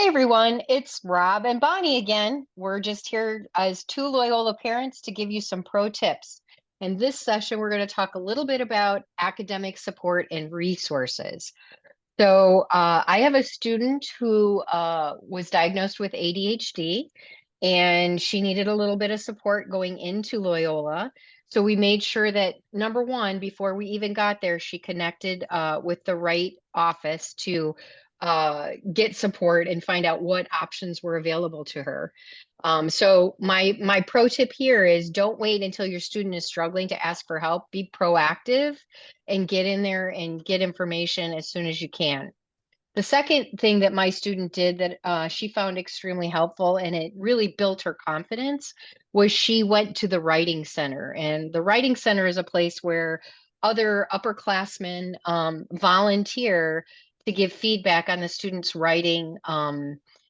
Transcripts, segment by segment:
Hey everyone, it's Rob and Bonnie again. We're just here as two Loyola parents to give you some pro tips. In this session, we're going to talk a little bit about academic support and resources. I have a student who was diagnosed with ADHD, and she needed a little bit of support going into Loyola. So we made sure that number one, before we even got there, she connected with the right office to get support and find out what options were available to her. So my pro tip here is don't wait until your student is struggling to ask for help. Be proactive and get in there and get information as soon as you can. The second thing that my student did that she found extremely helpful and it really built her confidence was she went to the writing center. And the writing center is a place where other upperclassmen volunteer to give feedback on the students' writing,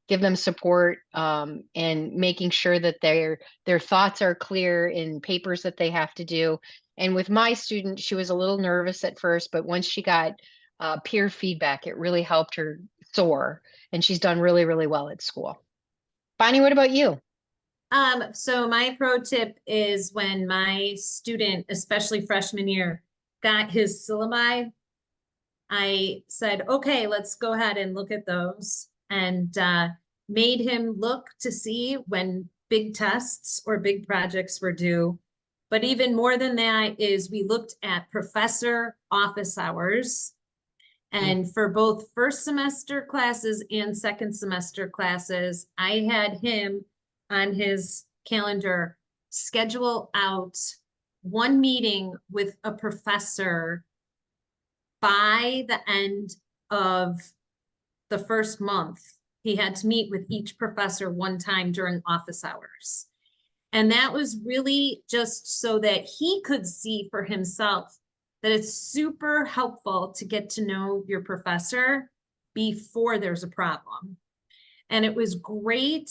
give them support, and making sure that their thoughts are clear in papers that they have to do. And with my student, she was a little nervous at first, but once she got peer feedback, it really helped her soar, and she's done really, really well at school. Bonnie, what about you? So my pro tip is when my student, especially freshman year, got his syllabi, I said, okay, let's go ahead and look at those and made him look to see when big tests or big projects were due. But even more than that is we looked at professor office hours. Mm. And for both first semester classes and second semester classes, I had him on his calendar schedule out one meeting with a professor by the end of the first month. He had to meet with each professor one time during office hours. And that was really just so that he could see for himself that it's super helpful to get to know your professor before there's a problem. And it was great,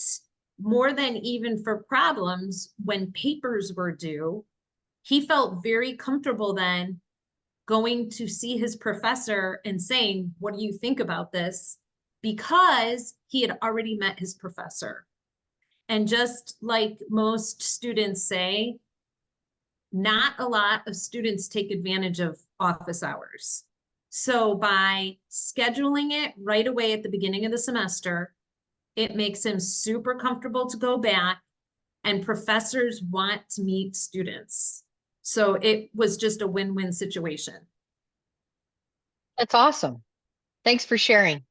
more than even for problems, when papers were due. He felt very comfortable then going to see his professor and saying, what do you think about this? Because he had already met his professor. And just like most students say, not a lot of students take advantage of office hours. So by scheduling it right away at the beginning of the semester, it makes him super comfortable to go back, and professors want to meet students. So it was just a win-win situation. That's awesome. Thanks for sharing.